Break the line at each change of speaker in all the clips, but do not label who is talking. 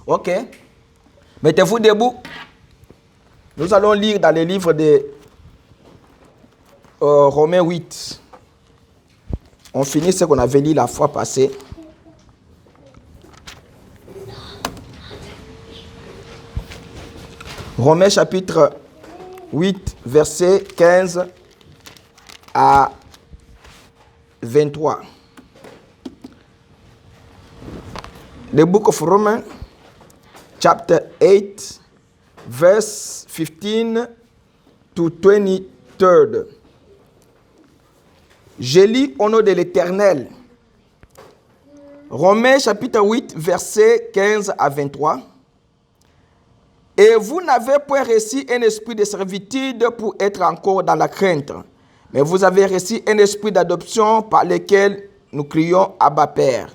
Ok. Mettez-vous debout. Nous allons lire dans le livre de Romains 8. On finit ce qu'on avait lu la fois passée. Romains chapitre 8, versets 15 à 23. The book of Romans, chapter 8, verse 15 to 23. Je lis au nom de l'Éternel. Romains chapitre 8, versets 15 à 23. Et vous n'avez point reçu un esprit de servitude pour être encore dans la crainte, mais vous avez reçu un esprit d'adoption par lequel nous crions Abba Père.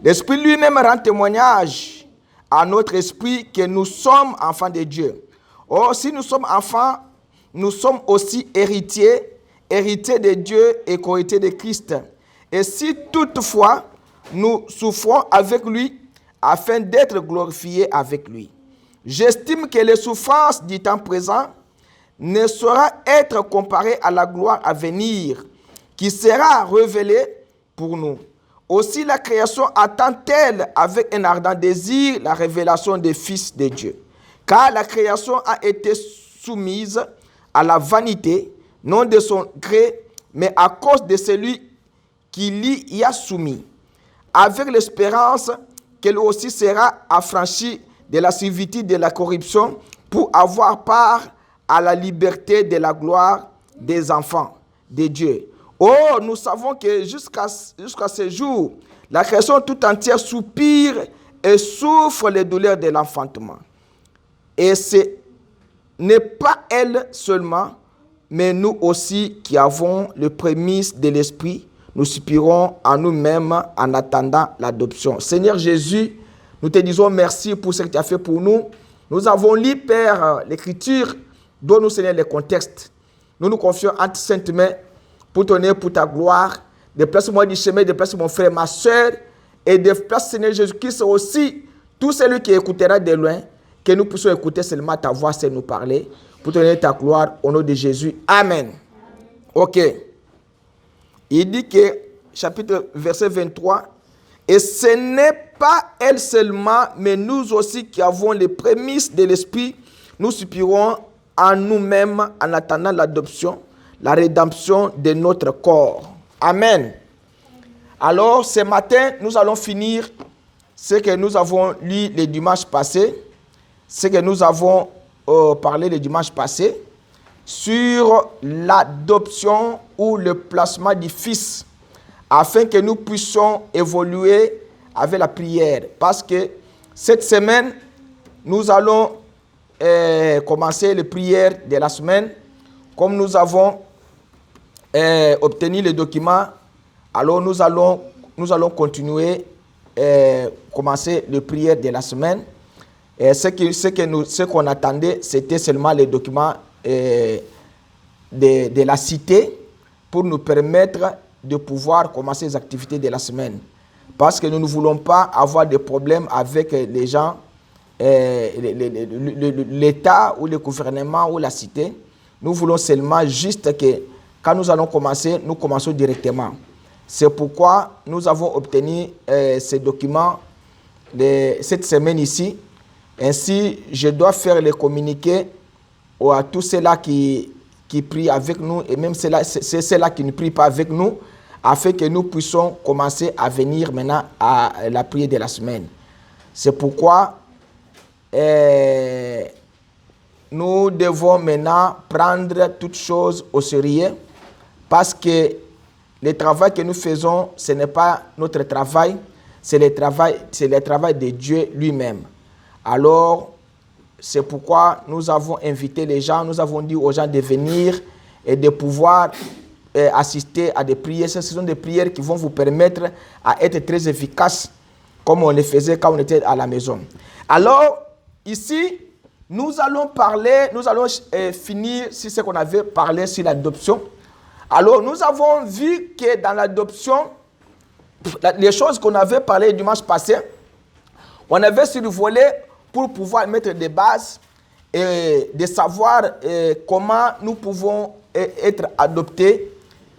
L'Esprit lui-même rend témoignage à notre esprit que nous sommes enfants de Dieu. Or, si nous sommes enfants, nous sommes aussi héritiers de Dieu et co-héritiers de Christ. Et si toutefois nous souffrons avec lui, afin d'être glorifiés avec lui. J'estime que les souffrances du temps présent ne sauront être comparées à la gloire à venir, qui sera révélée pour nous. Aussi la création attend-elle avec un ardent désir la révélation des fils de Dieu. Car la création a été soumise à la vanité, non de son gré, mais à cause de celui qui l'y a soumis, avec l'espérance qu'elle aussi sera affranchie de la servitude de la corruption pour avoir part à la liberté de la gloire des enfants de Dieu. Oh, nous savons que jusqu'à ce jour, la création tout entière soupire et souffre les douleurs de l'enfantement. Et ce n'est pas elle seulement, mais nous aussi qui avons le prémisse de l'Esprit, nous soupirons en nous-mêmes en attendant l'adoption. Seigneur Jésus, nous te disons merci pour ce que tu as fait pour nous. Nous avons lu, Père, l'Écriture, donne-nous, Seigneur, les contextes. Nous nous confions entre saintes mains pour ton honneur, pour ta gloire. Déplace-moi du chemin, déplace mon frère, ma soeur, et déplace, Seigneur Jésus-Christ, aussi tout celui qui écoutera de loin, que nous puissions écouter seulement ta voix, c'est nous parler, pour te donner ta gloire au nom de Jésus. Amen. Ok. Il dit que, chapitre verset 23, et ce n'est pas elle seulement, mais nous aussi qui avons les prémices de l'Esprit, nous soupirons en nous-mêmes en attendant l'adoption, la rédemption de notre corps. Amen. Alors, ce matin, nous allons finir ce que nous avons lu le dimanche passé, ce que nous avons parlé le dimanche passé, sur l'adoption ou le placement du Fils, afin que nous puissions évoluer avec la prière. Parce que cette semaine, nous allons commencer les prières de la semaine. Comme nous avons obtenu les documents, alors nous allons continuer, commencer les prières de la semaine. Et ce qu'on attendait, c'était seulement les documents de la cité pour nous permettre de pouvoir commencer les activités de la semaine. Parce que nous ne voulons pas avoir de problèmes avec les gens, l'État ou le gouvernement ou la cité. Nous voulons seulement juste que quand nous allons commencer, nous commençons directement. C'est pourquoi nous avons obtenu ces documents cette semaine ici. Ainsi, je dois faire les communiqués à tous ceux-là qui prient avec nous et même ceux-là qui ne prient pas avec nous, afin que nous puissions commencer à venir maintenant à la prière de la semaine. C'est pourquoi nous devons maintenant prendre toutes choses au sérieux, parce que le travail que nous faisons, ce n'est pas notre travail, c'est le travail de Dieu lui-même. Alors, c'est pourquoi nous avons invité les gens, nous avons dit aux gens de venir et de pouvoir assister à des prières. Ce sont des prières qui vont vous permettre à être très efficaces, comme on les faisait quand on était à la maison. Alors, ici, nous allons finir sur ce qu'on avait parlé sur l'adoption. Alors, nous avons vu que dans l'adoption, les choses qu'on avait parlé dimanche passé, on avait survolé pour pouvoir mettre des bases et de savoir comment nous pouvons être adoptés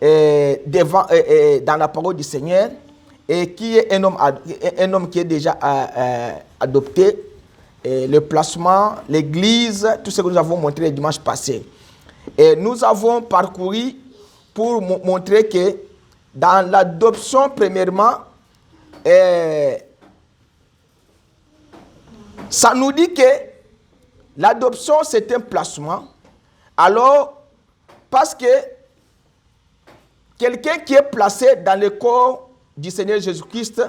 dans la parole du Seigneur, et qui est un homme qui est déjà adopté, le placement, l'église, tout ce que nous avons montré le dimanche passé. Et nous avons parcouru pour montrer que dans l'adoption, premièrement, ça nous dit que l'adoption, c'est un placement. Alors, parce que quelqu'un qui est placé dans le corps du Seigneur Jésus-Christ,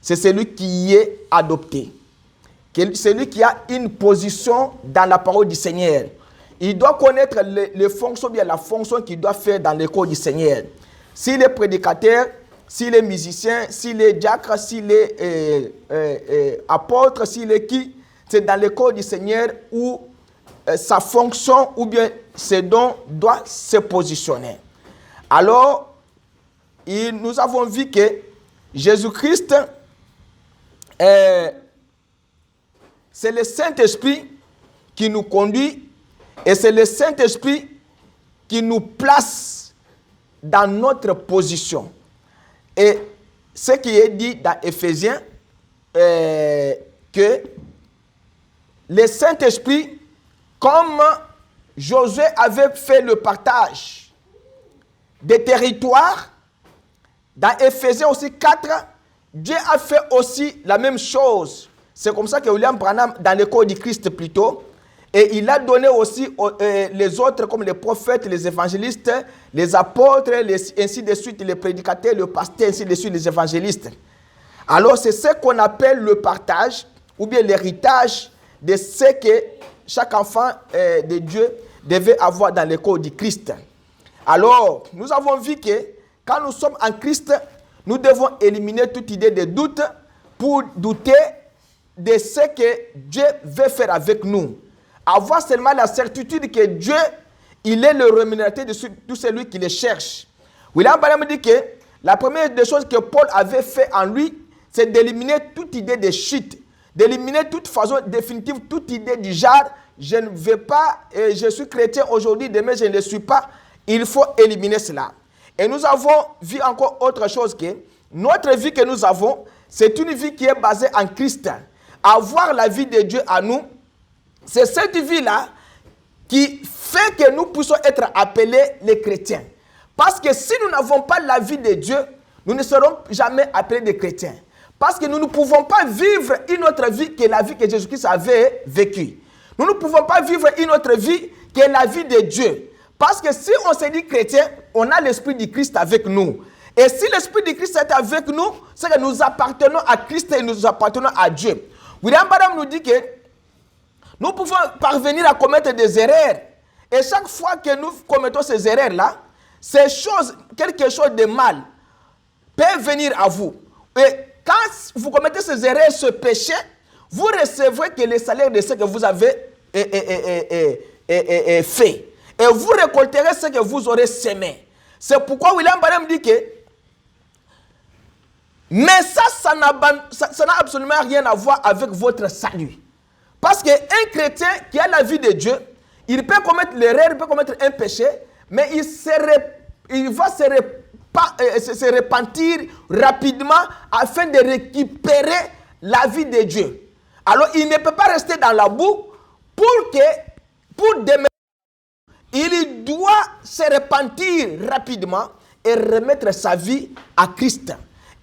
c'est celui qui est adopté. Celui qui a une position dans la parole du Seigneur. Il doit connaître les fonctions, bien la fonction qu'il doit faire dans le corps du Seigneur. S'il est prédicateur, s'il est musicien, s'il est diacre, s'il est apôtre, s'il est qui, c'est dans le corps du Seigneur où sa fonction ou bien ses dons doivent se positionner. Alors, nous avons vu que Jésus-Christ, c'est le Saint-Esprit qui nous conduit et c'est le Saint-Esprit qui nous place dans notre position. Et ce qui est dit dans Éphésiens, que le Saint-Esprit, comme Josué avait fait le partage des territoires, dans Éphésiens aussi 4, Dieu a fait aussi la même chose. C'est comme ça que William Branham, dans le corps du Christ plutôt, et il a donné aussi les autres comme les prophètes, les évangélistes, les apôtres, ainsi de suite, les prédicateurs, le pasteur, ainsi de suite, les évangélistes. Alors c'est ce qu'on appelle le partage ou bien l'héritage de ce que chaque enfant de Dieu devait avoir dans le corps du Christ. Alors, nous avons vu que quand nous sommes en Christ, nous devons éliminer toute idée de doute pour douter de ce que Dieu veut faire avec nous. Avoir seulement la certitude que Dieu, il est le rémunérateur de tout celui qui le cherche. William Branham dit que la première des choses que Paul avait fait en lui, c'est d'éliminer toute idée de chute, d'éliminer toute façon définitive, toute idée du genre, je ne vais pas, je suis chrétien aujourd'hui, demain je ne le suis pas. Il faut éliminer cela. Et nous avons vu encore autre chose que notre vie que nous avons, c'est une vie qui est basée en Christ. Avoir la vie de Dieu à nous, c'est cette vie-là qui fait que nous puissions être appelés les chrétiens. Parce que si nous n'avons pas la vie de Dieu, nous ne serons jamais appelés des chrétiens. Parce que nous ne pouvons pas vivre une autre vie que la vie que Jésus-Christ avait vécue. Nous ne pouvons pas vivre une autre vie que la vie de Dieu. Parce que si on se dit chrétien, on a l'Esprit du Christ avec nous. Et si l'Esprit du Christ est avec nous, c'est que nous appartenons à Christ et nous appartenons à Dieu. William Branham nous dit que nous pouvons parvenir à commettre des erreurs. Et chaque fois que nous commettons ces erreurs-là, ces choses, quelque chose de mal peut venir à vous. Et quand vous commettez ces erreurs, ce péché, vous recevrez que le salaire de ce que vous avez fait. Et vous récolterez ce que vous aurez semé. C'est pourquoi William Branham dit que mais ça n'a absolument rien à voir avec votre salut. Parce qu'un chrétien qui a la vie de Dieu, il peut commettre l'erreur, il peut commettre un péché, mais il va se repentir rapidement afin de récupérer la vie de Dieu. Alors il ne peut pas rester dans la boue pour demeurer. Il doit se repentir rapidement et remettre sa vie à Christ.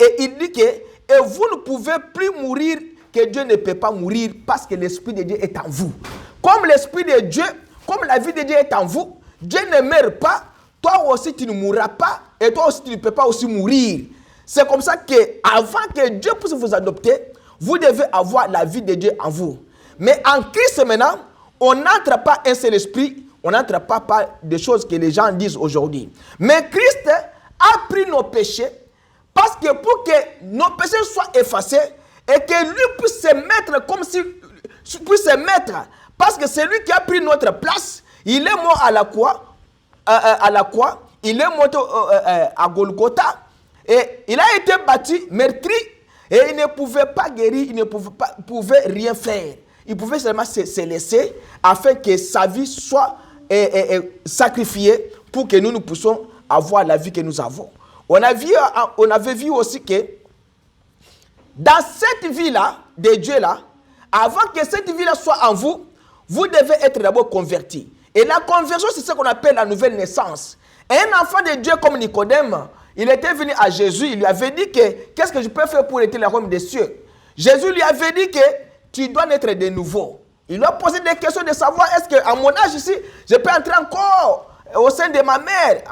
Et il dit que et vous ne pouvez plus mourir, que Dieu ne peut pas mourir parce que l'Esprit de Dieu est en vous. Comme l'Esprit de Dieu, comme la vie de Dieu est en vous, Dieu ne meurt pas, toi aussi tu ne mourras pas et toi aussi tu ne peux pas aussi mourir. C'est comme ça qu'avant que Dieu puisse vous adopter, vous devez avoir la vie de Dieu en vous. Mais en Christ maintenant, on n'entre pas un seul esprit, on n'entre pas par des choses que les gens disent aujourd'hui. Mais Christ a pris nos péchés parce que pour que nos péchés soient effacés et que lui puisse se mettre comme si puisse se mettre, parce que c'est lui qui a pris notre place, il est mort à la croix, il est mort à Golgotha et il a été battu, meurtri Et il ne pouvait pas guérir, il ne pouvait rien faire. Il pouvait seulement se laisser afin que sa vie soit sacrifiée pour que nous puissions avoir la vie que nous avons. On avait vu aussi que dans cette vie-là, de Dieu-là, avant que cette vie-là soit en vous, vous devez être d'abord converti. Et la conversion, c'est ce qu'on appelle la nouvelle naissance. Et un enfant de Dieu comme Nicodème, il était venu à Jésus, il lui avait dit que qu'est-ce que je peux faire pour hériter le royaume des cieux? Jésus lui avait dit que tu dois naître de nouveau. Il lui a posé des questions de savoir est-ce qu'à mon âge ici, je peux entrer encore au sein de ma mère.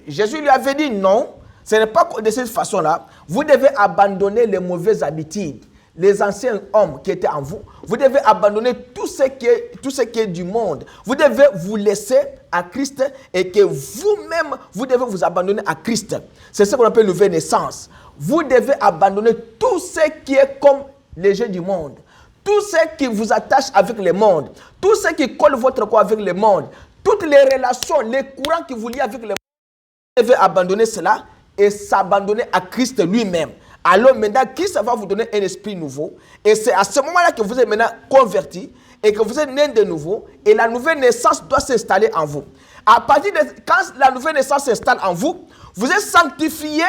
Jésus lui avait dit non, ce n'est pas de cette façon-là. Vous devez abandonner les mauvaises habitudes, les anciens hommes qui étaient en vous. Vous devez abandonner tout ce qui est du monde. Vous devez vous laisser à Christ et que vous-même, vous devez vous abandonner à Christ. C'est ce qu'on appelle nouvelle naissance. Vous devez abandonner tout ce qui est comme les jeux du monde. Tout ce qui vous attache avec le monde. Tout ce qui colle votre corps avec le monde. Toutes les relations, les courants qui vous lient avec le monde. Vous devez abandonner cela et s'abandonner à Christ lui-même. Alors maintenant, Christ va vous donner un esprit nouveau. Et c'est à ce moment-là que vous êtes maintenant converti et que vous êtes né de nouveau. Et la nouvelle naissance doit s'installer en vous. À partir de quand la nouvelle naissance s'installe en vous, vous êtes sanctifié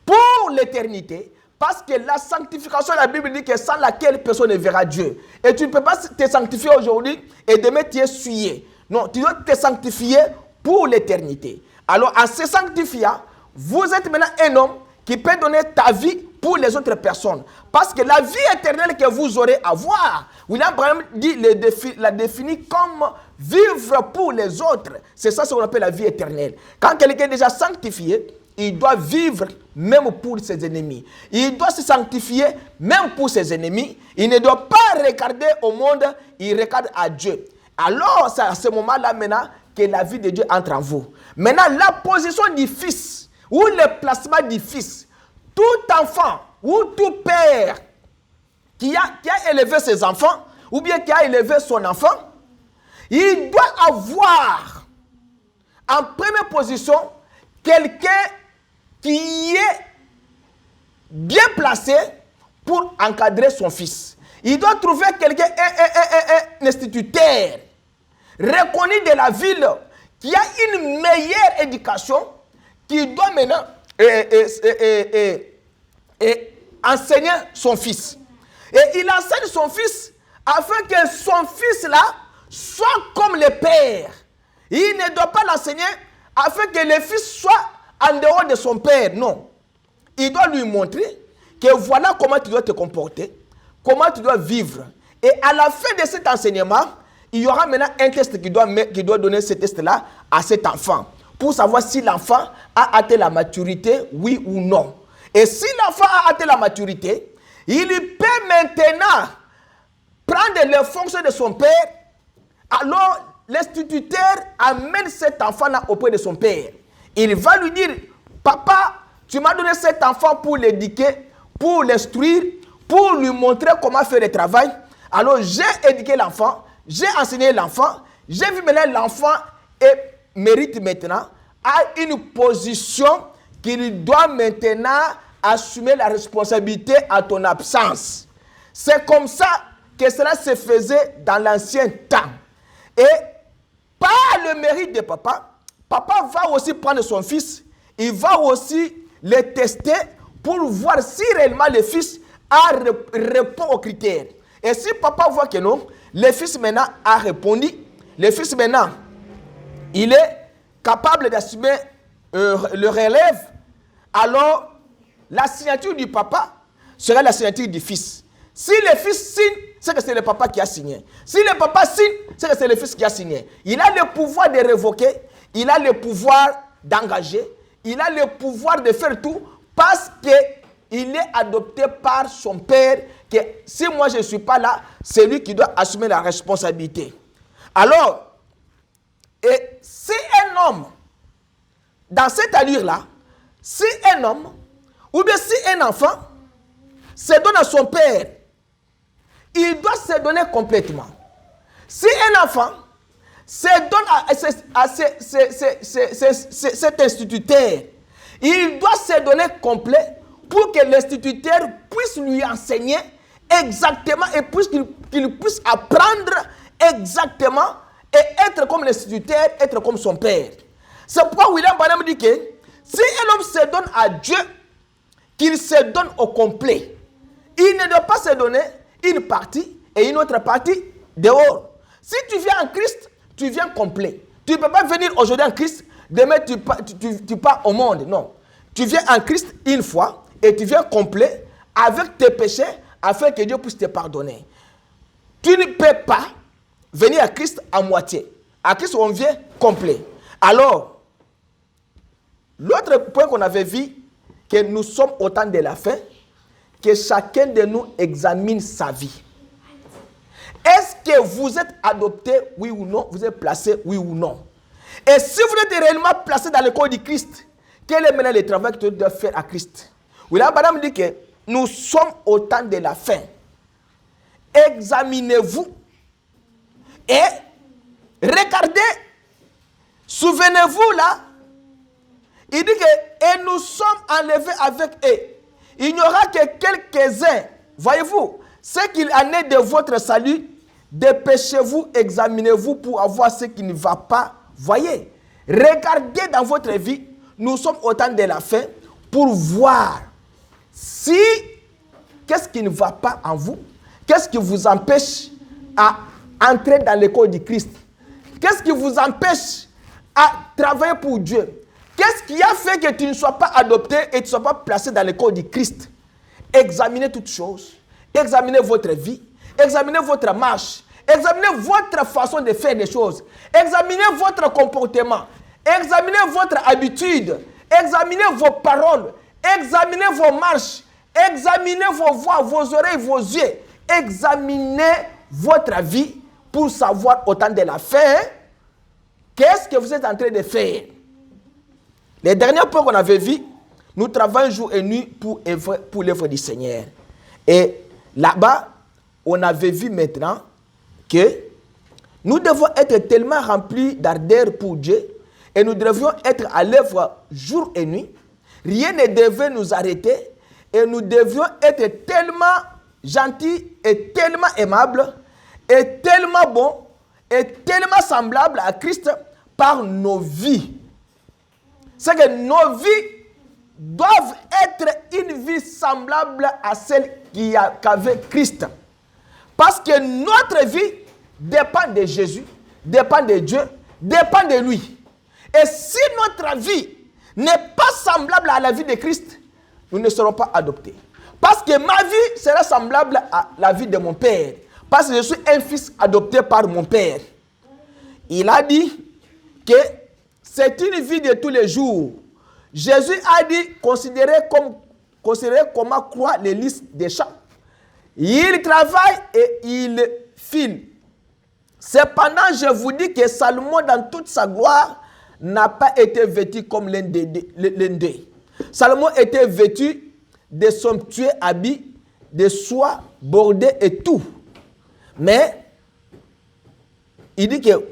pour l'éternité. Parce que la sanctification, la Bible dit que sans laquelle personne ne verra Dieu. Et tu ne peux pas te sanctifier aujourd'hui et demain tu es souillé. Non, tu dois te sanctifier pour l'éternité. Alors en se sanctifiant, vous êtes maintenant un homme qui peut donner ta vie pour les autres personnes. Parce que la vie éternelle que vous aurez à voir, William Branham la définit comme vivre pour les autres. C'est ça ce qu'on appelle la vie éternelle. Quand quelqu'un est déjà sanctifié, il doit vivre même pour ses ennemis. Il doit se sanctifier même pour ses ennemis. Il ne doit pas regarder au monde, il regarde à Dieu. Alors, c'est à ce moment-là maintenant que la vie de Dieu entre en vous. Maintenant, la position du Fils, ou le placement du Fils, tout enfant ou tout père qui a élevé ses enfants, ou bien qui a élevé son enfant, il doit avoir en première position quelqu'un qui est bien placé pour encadrer son fils. Il doit trouver quelqu'un, un instituteur reconnu de la ville qui a une meilleure éducation, qui doit maintenant enseigner son fils. Et il enseigne son fils afin que son fils-là soit comme le père. Il ne doit pas l'enseigner afin que le fils soit en dehors de son père. Non. Il doit lui montrer que voilà comment tu dois te comporter, comment tu dois vivre. Et à la fin de cet enseignement, il y aura maintenant un test qui doit donner ce test-là à cet enfant pour savoir si l'enfant a atteint la maturité, oui ou non. Et si l'enfant a atteint la maturité, il peut maintenant prendre les fonctions de son père. Alors, l'instituteur amène cet enfant-là auprès de son père. Il va lui dire, papa, tu m'as donné cet enfant pour l'éduquer, pour l'instruire, pour lui montrer comment faire le travail. Alors, j'ai éduqué l'enfant, j'ai enseigné l'enfant, j'ai vu maintenant l'enfant et mérite maintenant à une position qu'il doit maintenant assumer la responsabilité à ton absence. C'est comme ça que cela se faisait dans l'ancien temps. Et par le mérite de papa, papa va aussi prendre son fils, il va aussi le tester pour voir si réellement le fils répond aux critères. Et si papa voit que non, le fils maintenant a répondu, le fils maintenant, il est capable d'assumer le relève, alors la signature du papa sera la signature du fils. Si le fils signe, c'est que c'est le papa qui a signé. Si le papa signe, c'est que c'est le fils qui a signé. Il a le pouvoir de révoquer, il a le pouvoir d'engager, il a le pouvoir de faire tout parce qu'il est adopté par son père, que si moi je ne suis pas là, c'est lui qui doit assumer la responsabilité. Alors, et si un homme, dans cette allure-là, si un homme, ou bien si un enfant, se donne à son père, il doit se donner complètement. Si un enfant se donne à cet instituteur, il doit se donner complet pour que l'instituteur puisse lui enseigner exactement et qu'il puisse apprendre exactement et être comme l'instituteur, être comme son père. C'est pourquoi William Branham dit que si un homme se donne à Dieu, qu'il se donne au complet. Il ne doit pas se donner une partie et une autre partie dehors. Si tu viens en Christ, tu viens complet. Tu ne peux pas venir aujourd'hui en Christ, demain tu pars au monde. Non. Tu viens en Christ une fois et tu viens complet avec tes péchés afin que Dieu puisse te pardonner. Tu ne peux pas venir à Christ à moitié. À Christ, on vient complet. Alors, l'autre point qu'on avait vu, que nous sommes au temps de la fin, que chacun de nous examine sa vie. Est-ce que vous êtes adopté, oui ou non? Vous êtes placé, oui ou non? Et si vous êtes réellement placé dans le corps du Christ, quel est maintenant le travail que tu dois faire à Christ? William Branham dit que nous sommes au temps de la fin. Examinez-vous et regardez, souvenez-vous là, il dit que et nous sommes enlevés avec eux. Il n'y aura que quelques-uns, voyez-vous, ce qu'il en est de votre salut, dépêchez-vous, examinez-vous pour avoir ce qui ne va pas. Voyez, regardez dans votre vie, nous sommes au temps de la fin pour voir si, qu'est-ce qui ne va pas en vous, qu'est-ce qui vous empêche à entrer dans le corps du Christ, qu'est-ce qui vous empêche à travailler pour Dieu. Qu'est-ce qui a fait que tu ne sois pas adopté et tu ne sois pas placé dans le corps du Christ? Examinez toutes choses. Examinez votre vie. Examinez votre marche. Examinez votre façon de faire les choses. Examinez votre comportement. Examinez votre habitude. Examinez vos paroles. Examinez vos marches. Examinez vos voix, vos oreilles, vos yeux. Examinez votre vie pour savoir au temps de la fin qu'est-ce que vous êtes en train de faire. Les derniers points qu'on avait vus, nous travaillons jour et nuit pour l'œuvre du Seigneur. Et là-bas, on avait vu maintenant que nous devons être tellement remplis d'ardeur pour Dieu et nous devions être à l'œuvre jour et nuit. Rien ne devait nous arrêter et nous devions être tellement gentils et tellement aimables et tellement bons et tellement semblables à Christ par nos vies. C'est que nos vies doivent être une vie semblable à celle qu'avait Christ. Parce que notre vie dépend de Jésus, dépend de Dieu, dépend de lui. Et si notre vie n'est pas semblable à la vie de Christ, nous ne serons pas adoptés. Parce que ma vie sera semblable à la vie de mon père. Parce que je suis un fils adopté par mon père. Il a dit que c'est une vie de tous les jours. Jésus a dit, considérez comment croient les lys des champs. Il travaille et il file. Cependant, je vous dis que Salomon, dans toute sa gloire, n'a pas été vêtu comme l'un d'eux. Salomon était vêtu de somptueux habits, de soie bordés et tout. Mais, il dit que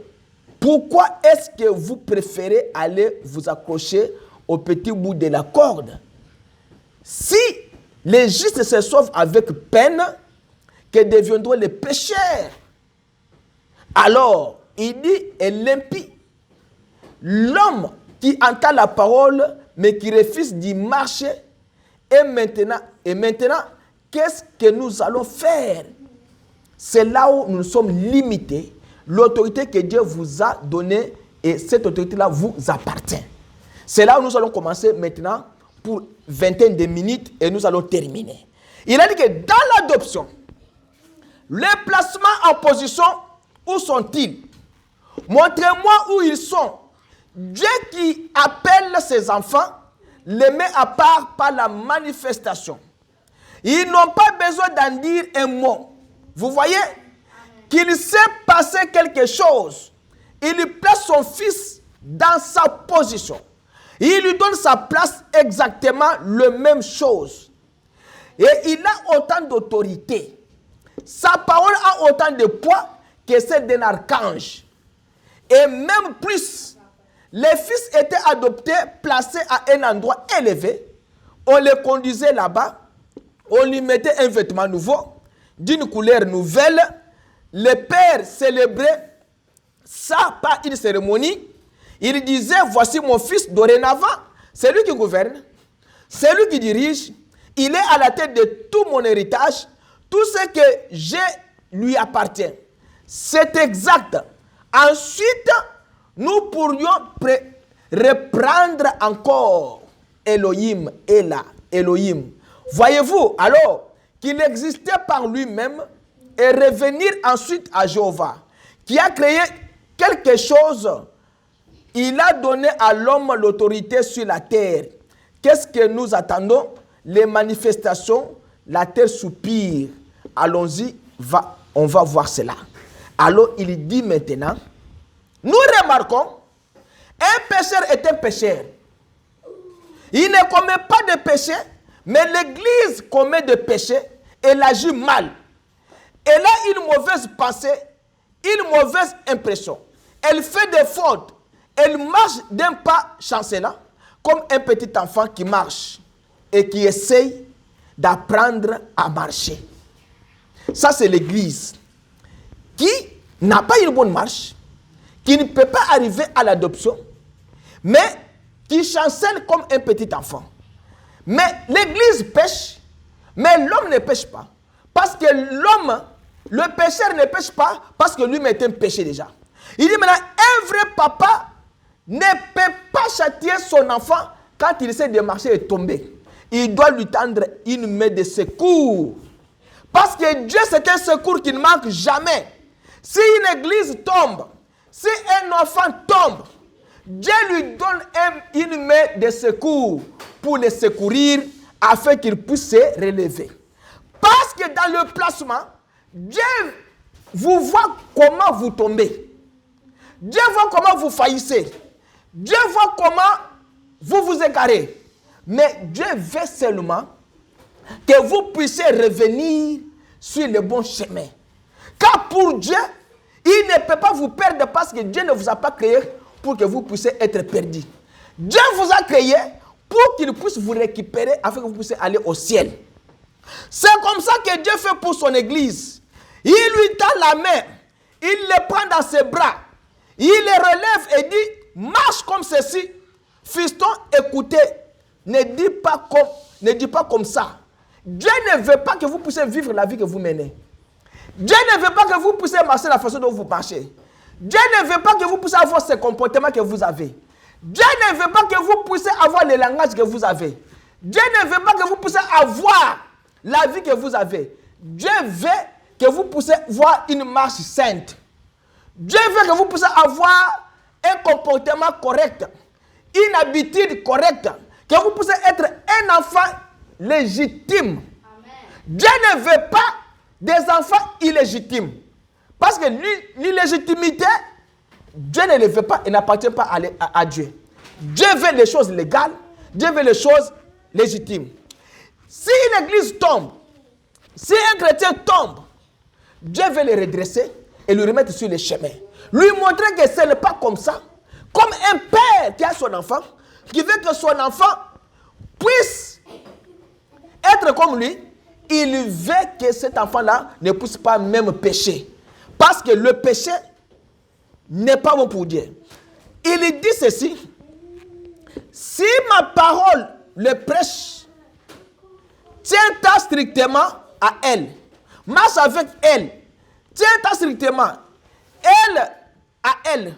pourquoi est-ce que vous préférez aller vous accrocher au petit bout de la corde? Si les justes se sauvent avec peine, que deviendront les pécheurs? Alors, il dit, et l'impie, l'homme qui entend la parole, mais qui refuse d'y marcher, et maintenant, qu'est-ce que nous allons faire? C'est là où nous sommes limités. L'autorité que Dieu vous a donnée, et cette autorité-là vous appartient. C'est là où nous allons commencer maintenant pour vingtaine de minutes et nous allons terminer. Il a dit que dans l'adoption, les placements en position, où sont-ils? Montrez-moi où ils sont. Dieu qui appelle ses enfants les met à part par la manifestation. Ils n'ont pas besoin d'en dire un mot. Vous voyez? Qu'il s'est passé quelque chose. Il place son fils dans sa position. Il lui donne sa place exactement la même chose. Et il a autant d'autorité. Sa parole a autant de poids que celle d'un archange. Et même plus, les fils étaient adoptés, placés à un endroit élevé on le conduisait là-bas, on lui mettait un vêtement nouveau, d'une couleur nouvelle. Le père célébrait ça par une cérémonie. Il disait, voici mon fils dorénavant, c'est lui qui gouverne, c'est lui qui dirige, il est à la tête de tout mon héritage, tout ce que j'ai lui appartient. C'est exact. Ensuite, nous pourrions reprendre encore Elohim, Elohim. Voyez-vous, alors qu'il existait par lui-même et revenir ensuite à Jéhovah, qui a créé quelque chose. Il a donné à l'homme l'autorité sur la terre. Qu'est-ce que nous attendons? Les manifestations, la terre soupire. Allons-y, on va voir cela. Alors il dit maintenant, nous remarquons, un pécheur est un pécheur. Il ne commet pas de péché, mais l'Église commet de péché, elle agit mal. Elle a une mauvaise pensée, une mauvaise impression. Elle fait des fautes. Elle marche d'un pas chancelant, comme un petit enfant qui marche et qui essaye d'apprendre à marcher. Ça, c'est l'Église qui n'a pas une bonne marche, qui ne peut pas arriver à l'adoption, mais qui chancelle comme un petit enfant. Mais l'Église pêche, mais l'homme ne pêche pas. Parce que l'homme, le pécheur ne pêche pas parce que lui-même est un péché déjà. Il dit maintenant, un vrai papa ne peut pas châtier son enfant quand il essaie de marcher et tomber. Il doit lui tendre une main de secours. Parce que Dieu, c'est un secours qui ne manque jamais. Si une église tombe, si un enfant tombe, Dieu lui donne une main de secours pour le secourir afin qu'il puisse se relever. Parce que dans le placement, Dieu vous voit comment vous tombez. Dieu voit comment vous faillissez. Dieu voit comment vous vous égarez. Mais Dieu veut seulement que vous puissiez revenir sur le bon chemin. Car pour Dieu, il ne peut pas vous perdre parce que Dieu ne vous a pas créé pour que vous puissiez être perdu. Dieu vous a créé pour qu'il puisse vous récupérer afin que vous puissiez aller au ciel. C'est comme ça que Dieu fait pour son église. Il lui tend la main, il le prend dans ses bras, il le relève et dit, marche comme ceci. Fiston, écoutez, ne dis pas comme ça. Dieu ne veut pas que vous puissiez vivre la vie que vous menez. Dieu ne veut pas que vous puissiez marcher la façon dont vous marchez. Dieu ne veut pas que vous puissiez avoir ce comportement que vous avez. Dieu ne veut pas que vous puissiez avoir le langage que vous avez. Dieu ne veut pas que vous puissiez avoir la vie que vous avez. Dieu veut que vous puissiez avoir une marche sainte. Dieu veut que vous puissiez avoir un comportement correct, une habitude correcte, que vous puissiez être un enfant légitime. Amen. Dieu ne veut pas des enfants illégitimes. Parce que l'illégitimité, Dieu ne le veut pas et n'appartient pas à Dieu. Dieu veut les choses légales, Dieu veut les choses légitimes. Si une église tombe, si un chrétien tombe, Dieu veut le redresser et le remettre sur le chemin. Lui montrer que ce n'est pas comme ça. Comme un père qui a son enfant, qui veut que son enfant puisse être comme lui, il veut que cet enfant-là ne puisse pas même pécher. Parce que le péché n'est pas bon pour Dieu. Il dit ceci, si ma parole le prêche, tiens-toi strictement à elle, marche avec elle, tiens-toi strictement, elle à elle.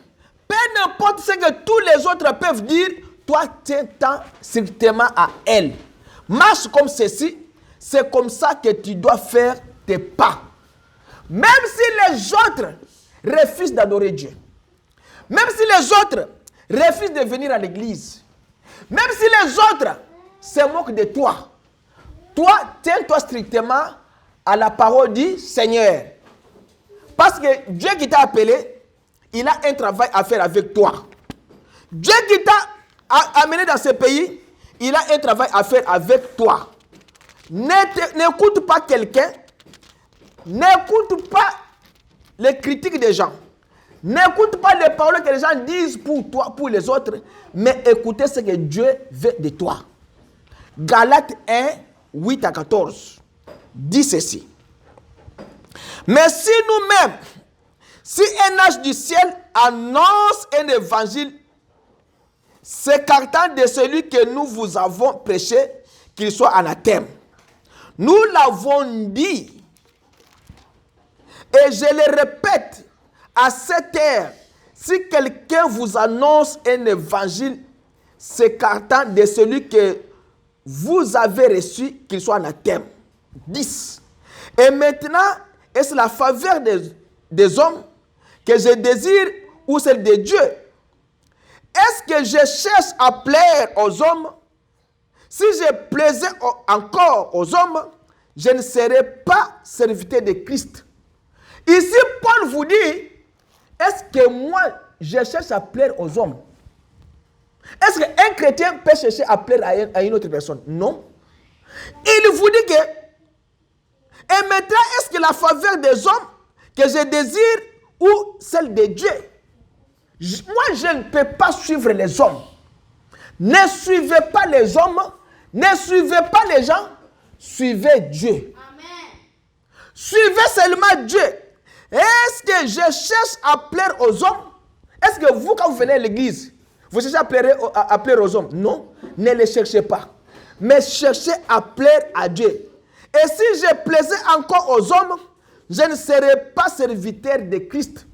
Peu n'importe ce que tous les autres peuvent dire, toi tiens-toi strictement à elle. Marche comme ceci, c'est comme ça que tu dois faire tes pas. Même si les autres refusent d'adorer Dieu, même si les autres refusent de venir à l'église, même si les autres se moquent de toi, toi, tiens-toi strictement à la parole du Seigneur. Parce que Dieu qui t'a appelé, il a un travail à faire avec toi. Dieu qui t'a amené dans ce pays, il a un travail à faire avec toi. N'écoute pas quelqu'un, n'écoute pas les critiques des gens, n'écoute pas les paroles que les gens disent pour toi, pour les autres, mais écoutez ce que Dieu veut de toi. Galates 1, 8 à 14 dit ceci. Mais si nous-mêmes, si un ange du ciel annonce un évangile s'écartant de celui que nous vous avons prêché, qu'il soit anathème. Nous l'avons dit, et je le répète, à cette heure, si quelqu'un vous annonce un évangile s'écartant de celui que vous avez reçu, qu'il soit anathème. 10. Et maintenant, est-ce la faveur des hommes que je désire ou celle de Dieu? Est-ce que je cherche à plaire aux hommes? Si je plaisais encore aux hommes, je ne serais pas serviteur de Christ. Ici, Paul vous dit, est-ce que moi, je cherche à plaire aux hommes? Est-ce qu'un chrétien peut chercher à plaire à une autre personne? Non. Il vous dit que, et maintenant, est-ce que la faveur des hommes que je désire ou celle de Dieu? Moi, je ne peux pas suivre les hommes. Ne suivez pas les hommes, ne suivez pas les gens, suivez Dieu. Amen. Suivez seulement Dieu. Est-ce que je cherche à plaire aux hommes? Est-ce que vous, quand vous venez à l'église, vous cherchez à plaire aux hommes? Non, ne les cherchez pas. Mais cherchez à plaire à Dieu. Et si je plaisais encore aux hommes, je ne serais pas serviteur de Christ.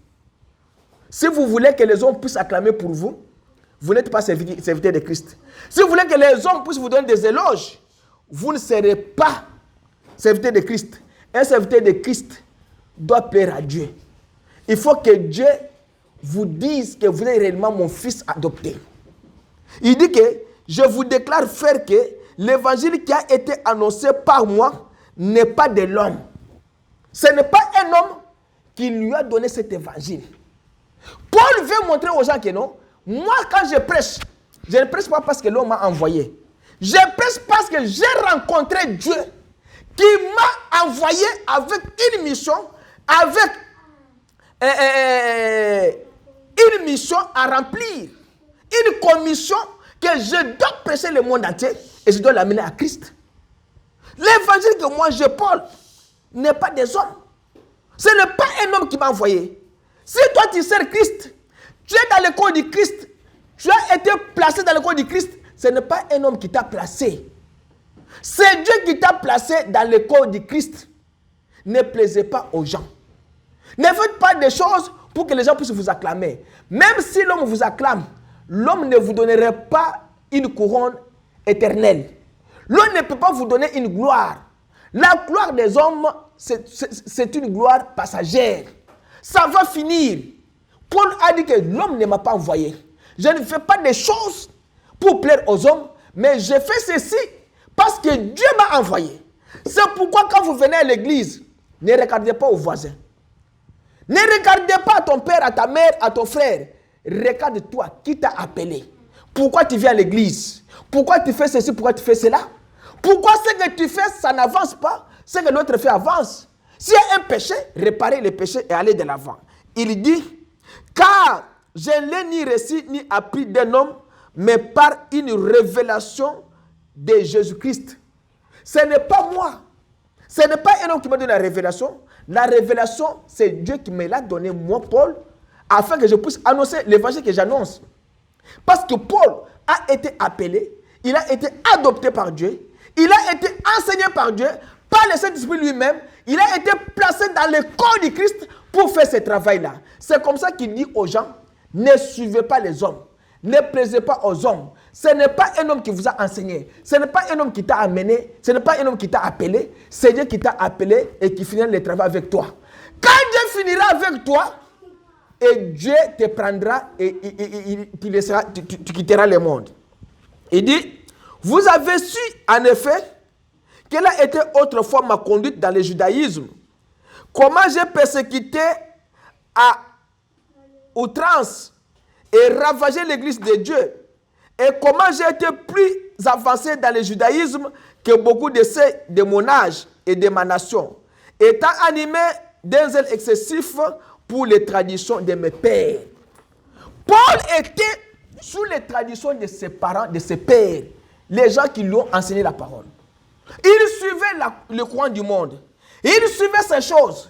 Si vous voulez que les hommes puissent acclamer pour vous, vous n'êtes pas serviteur de Christ. Si vous voulez que les hommes puissent vous donner des éloges, vous ne serez pas serviteur de Christ. Un serviteur de Christ doit plaire à Dieu. Il faut que Dieu vous dise que vous êtes réellement mon fils adopté. Il dit que je vous déclare, frère, que l'évangile qui a été annoncé par moi n'est pas de l'homme. Ce n'est pas un homme qui lui a donné cet évangile. Paul veut montrer aux gens que non, moi quand je ne prêche pas parce que l'homme m'a envoyé. Je prêche parce que j'ai rencontré Dieu qui m'a envoyé avec une mission, avec une mission à remplir, une commission que je dois prêcher le monde entier et je dois l'amener à Christ. L'évangile que moi je parle n'est pas des hommes. Ce n'est pas un homme qui m'a envoyé. Si toi tu sers Christ, tu es dans le corps du Christ, tu as été placé dans le corps du Christ, ce n'est pas un homme qui t'a placé. C'est Dieu qui t'a placé dans le corps du Christ. Ne plaisez pas aux gens. Ne faites pas des choses pour que les gens puissent vous acclamer. Même si l'homme vous acclame, l'homme ne vous donnerait pas une couronne éternelle. L'homme ne peut pas vous donner une gloire. La gloire des hommes, c'est une gloire passagère. Ça va finir. Paul a dit que l'homme ne m'a pas envoyé. Je ne fais pas des choses pour plaire aux hommes, mais je fais ceci parce que Dieu m'a envoyé. C'est pourquoi quand vous venez à l'église, ne regardez pas aux voisins. Ne regardez pas à ton père, à ta mère, à ton frère. Regarde-toi, qui t'a appelé. Pourquoi tu viens à l'église? Pourquoi tu fais ceci? Pourquoi tu fais cela? Pourquoi ce que tu fais, ça n'avance pas? Ce que l'autre fait avance. S'il y a un péché, réparez le péché et allez de l'avant. Il dit, car je ne l'ai ni reçu ni appris d'un homme, mais par une révélation de Jésus-Christ. Ce n'est pas moi. Ce n'est pas un homme qui m'a donné la révélation. La révélation, c'est Dieu qui me l'a donné, moi, Paul, afin que je puisse annoncer l'évangile que j'annonce. Parce que Paul a été appelé, il a été adopté par Dieu, il a été enseigné par Dieu, par le Saint-Esprit lui-même, il a été placé dans le corps du Christ pour faire ce travail-là. C'est comme ça qu'il dit aux gens, ne suivez pas les hommes, ne plaisez pas aux hommes. Ce n'est pas un homme qui vous a enseigné, ce n'est pas un homme qui t'a amené, ce n'est pas un homme qui t'a appelé, c'est Dieu qui t'a appelé et qui finira le travail avec toi. Quand Dieu finira avec toi, et Dieu te prendra et tu quitteras le monde. Il dit, vous avez su en effet quelle a été autrefois ma conduite dans le judaïsme, comment j'ai persécuté à outrance et ravagé l'église de Dieu, et comment j'ai été plus avancé dans le judaïsme que beaucoup de ceux de mon âge et de ma nation, étant animé d'un zèle excessif pour les traditions de mes pères. Paul était sous les traditions de ses parents, de ses pères. les gens qui lui ont enseigné la parole. Il suivait le courant du monde. Il suivait ces choses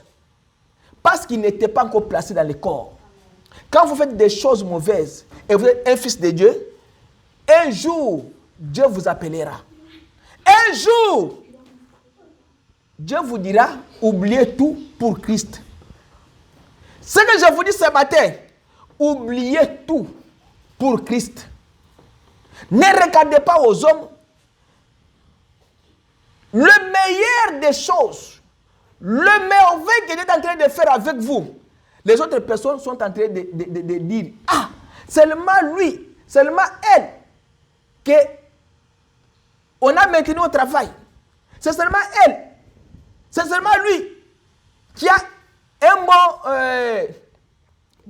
parce qu'il n'était pas encore placé dans le corps. Quand vous faites des choses mauvaises et vous êtes un fils de Dieu, un jour, Dieu vous appellera. Un jour, Dieu vous dira, oubliez tout pour Christ. Ce que je vous dis ce matin, oubliez tout pour Christ. Ne regardez pas aux hommes. Le meilleur des choses, le merveille que Dieu est en train de faire avec vous, les autres personnes sont en train de dire, ah, seulement lui, seulement elle, qu'on a maintenu au travail. C'est seulement elle, c'est seulement lui qui a un bon,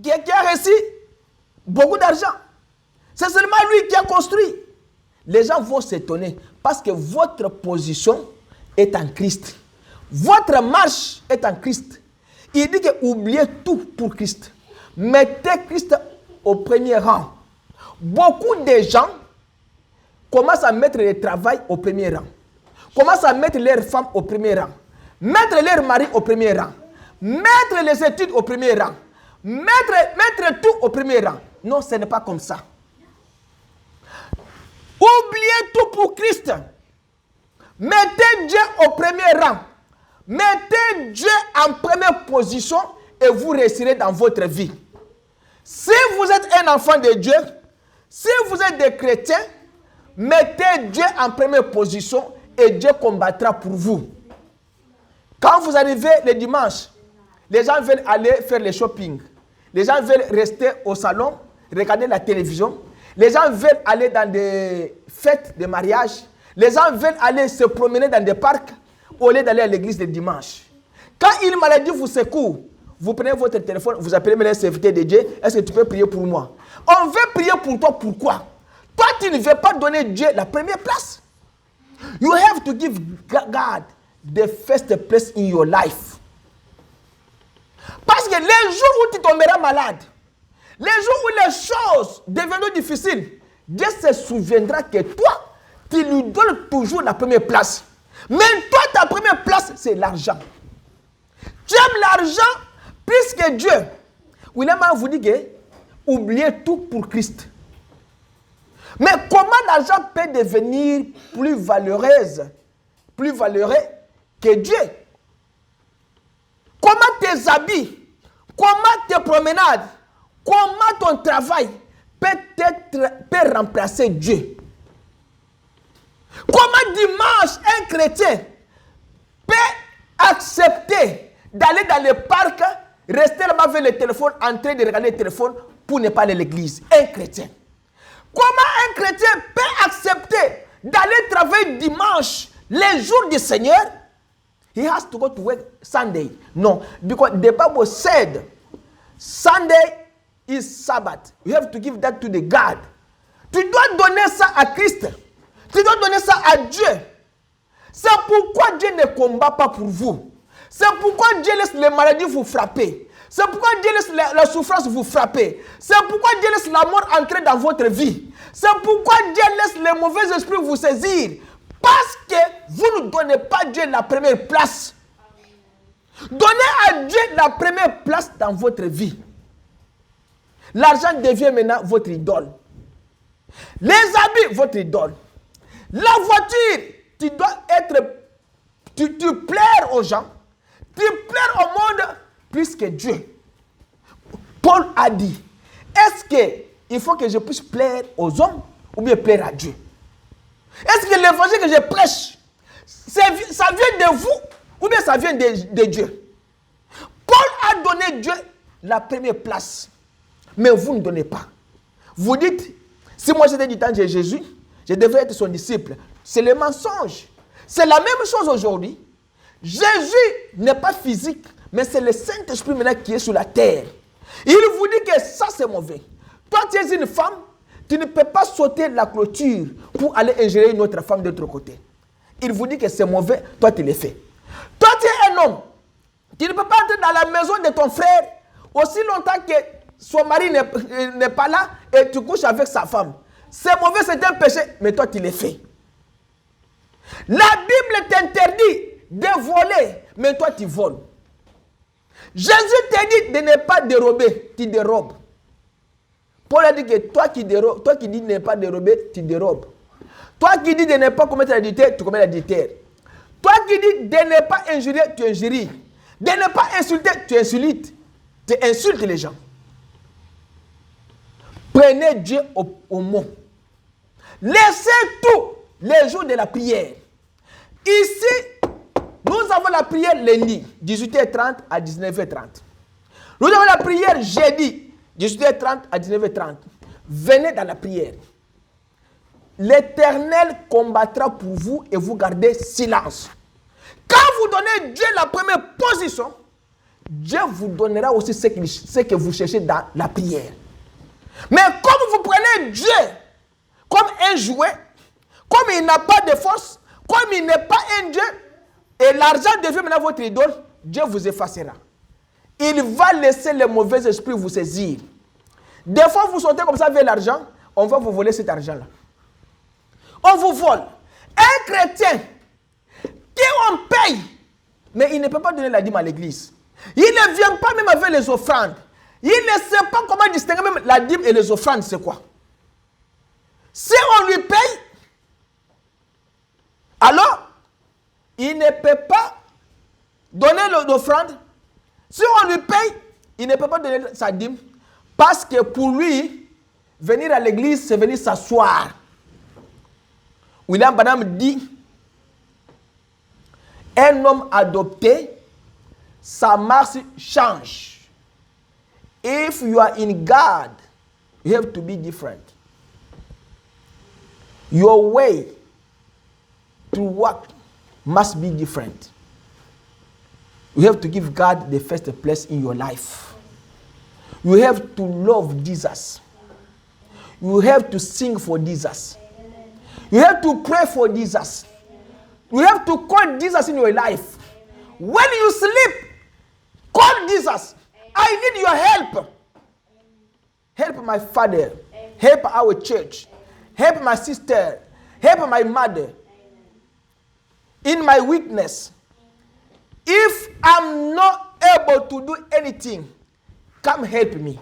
qui a reçu beaucoup d'argent. C'est seulement lui qui a construit. Les gens vont s'étonner parce que votre position est en Christ. Votre marche est en Christ. Il dit que oubliez tout pour Christ. Mettez Christ au premier rang. Beaucoup de gens commencent à mettre le travail au premier rang. Commencent à mettre leurs femmes au premier rang. Mettre leur mari au premier rang. Mettre les études au premier rang. Mettre tout au premier rang. Non, ce n'est pas comme ça. Oubliez tout pour Christ. Mettez Dieu au premier rang. Mettez Dieu en première position et vous réussirez dans votre vie. Si vous êtes un enfant de Dieu, si vous êtes des chrétiens, mettez Dieu en première position et Dieu combattra pour vous. Quand vous arrivez le dimanche, les gens veulent aller faire le shopping. Les gens veulent rester au salon, regarder la télévision. Les gens veulent aller dans des fêtes de mariage. Les gens veulent aller se promener dans des parcs au lieu d'aller à l'église le dimanche. Quand une maladie vous secoue, vous prenez votre téléphone, vous appelez le serviteur de Dieu. Est-ce que tu peux prier pour moi? On veut prier pour toi. Pourquoi? Toi, tu ne veux pas donner Dieu la première place. You have to give God the first place in your life. Parce que les jours où tu tomberas malade, les jours où les choses deviendront difficiles, Dieu se souviendra que toi, tu lui donnes toujours la première place. Mais toi, ta première place, c'est l'argent. Tu aimes l'argent plus que Dieu. William vous dit que oubliez tout pour Christ. Mais comment l'argent peut devenir plus valeureux que Dieu? Comment tes habits, comment tes promenades, comment ton travail peut remplacer Dieu? Comment dimanche un chrétien peut accepter d'aller dans le parc, rester là-bas avec le téléphone, en train de regarder le téléphone pour ne pas aller à l'église? Un chrétien. Comment un chrétien peut accepter d'aller travailler dimanche, les jours du Seigneur? He has to go to work Sunday. No, because the Bible said Sunday is Sabbath. You have to give that to the God. Tu dois donner ça à Christ. Tu dois donner ça à Dieu. C'est pourquoi Dieu ne combat pas pour vous. C'est pourquoi Dieu laisse les maladies vous frapper. C'est pourquoi Dieu laisse la souffrance vous frapper. C'est pourquoi Dieu laisse la mort entrer dans votre vie. C'est pourquoi Dieu laisse les mauvais esprits vous saisir. Parce que vous ne donnez pas Dieu la première place. Donnez à Dieu la première place dans votre vie. L'argent devient maintenant votre idole. Les habits, votre idole. La voiture, tu dois être... Tu plais aux gens. Tu plais au monde plus que Dieu. Paul a dit, est-ce qu'il faut que je puisse plaire aux hommes ou bien plaire à Dieu? Est-ce que l'évangile que je prêche, ça vient de vous ou bien ça vient de Dieu? Paul a donné Dieu la première place, mais vous ne donnez pas. Vous dites, si moi j'étais du temps de Jésus, je devrais être son disciple. C'est le mensonge. C'est la même chose aujourd'hui. Jésus n'est pas physique, mais c'est le Saint-Esprit maintenant qui est sur la terre. Il vous dit que ça c'est mauvais. Toi tu es une femme, tu ne peux pas sauter la clôture pour aller ingérer une autre femme de l'autre côté. Il vous dit que c'est mauvais, toi tu le fais. Toi tu es un homme, tu ne peux pas entrer dans la maison de ton frère aussi longtemps que son mari n'est pas là et tu couches avec sa femme. C'est mauvais, c'est un péché, mais toi tu le fais. La Bible t'interdit de voler, mais toi tu voles. Jésus te dit de ne pas dérober, tu dérobes. Paul a dit que toi qui dis de ne pas dérober, tu dérobes. Toi qui dis de ne pas commettre l'adultère, tu commets l'adultère. Toi qui dis de ne pas injurier, tu injuries. De ne pas insulter, tu insultes. Tu insultes les gens. Prenez Dieu au mot. Laissez tout les jours de la prière. Ici, nous avons la prière lundi, 18h30 à 19h30. Nous avons la prière jeudi, 18h30 à 19h30. Venez dans la prière. L'Éternel combattra pour vous et vous gardez silence. Quand vous donnez Dieu la première position, Dieu vous donnera aussi ce que vous cherchez dans la prière. Mais comme vous prenez Dieu comme un jouet, comme il n'a pas de force, comme il n'est pas un Dieu, et l'argent devient maintenant votre idole, Dieu vous effacera. Il va laisser les mauvais esprits vous saisir. Des fois, vous sortez comme ça vers l'argent, on va vous voler cet argent-là. On vous vole. Un chrétien qui on paye, mais il ne peut pas donner la dîme à l'église. Il ne vient pas même avec les offrandes. Il ne sait pas comment distinguer même la dîme et les offrandes, c'est quoi. Si on lui paye, alors, il ne peut pas donner l'offrande. Si on lui paye, il ne peut pas donner sa dîme. Parce que pour lui, venir à l'église, c'est venir s'asseoir. William Branham dit, un homme adopté, sa marche change. If you are in God, you have to be different. Your way to work must be different. You have to give God the first place in your life. You have to love Jesus. You have to sing for Jesus. You have to pray for Jesus. You have to call Jesus in your life. When you sleep, call Jesus. I need your help. Help my father. Help our church. Help my sister. Help my mother. In my weakness, if I'm not able to do anything, come help me.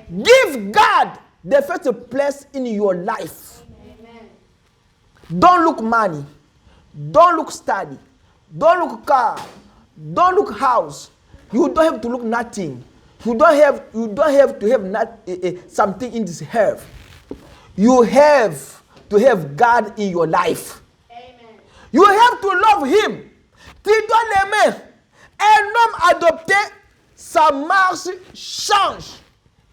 Give God the first place in your life. Amen. Don't look money. Don't look study. Don't look car. Don't look house. You don't have to look nothing. You don't have to have something in this earth. You have to have God in your life. Amen. You have to love Him. Tu dois l'aimer. Un homme adopté, sa marche change.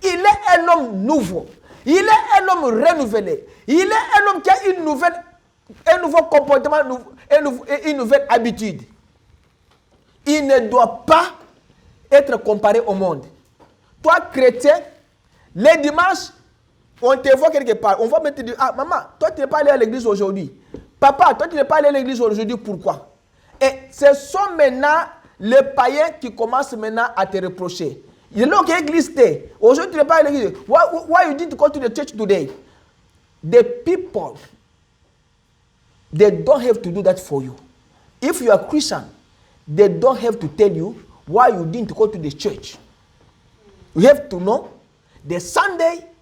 Il est un homme nouveau. Il est un homme renouvelé. Il est un homme qui a un nouveau comportement, une nouvelle habitude. Il ne doit pas être comparé au monde. Toi, chrétien, les dimanches, on te voit quelque part. On va me dire, ah maman, toi tu n'es pas allé à l'église aujourd'hui. Papa, toi tu n'es pas allé à l'église aujourd'hui, pourquoi? Et ce sont maintenant les païens qui commencent maintenant à te reprocher. Il est là qui existait. Aujourd'hui tu n'es pas à l'église. Why you didn't go to the church today? The people, they don't have to do that for you. If you are Christian, they don't have to tell you why you didn't go to the church. You have to know the Sunday